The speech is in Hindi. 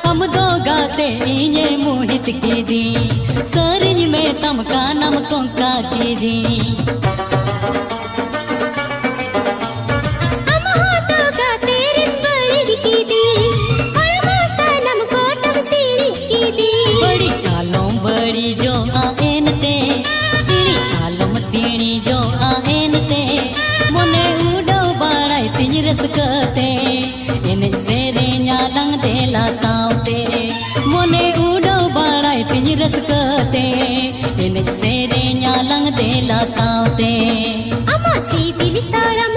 हम दो गाते ये मोहित की दी सरज में तमका नमकों का की दी बड़ी जो आएन ते सीढ़ी आलम सीढ़ी जो आएन ते मोने उड़ो बाड़ाई तिज रस कते इन सेरे न्यालंग देला सावते मोने उड़ो बाड़ाई तिज रस कते इन सेरे न्यालंग देला सावते अमा सी बिली साड़ा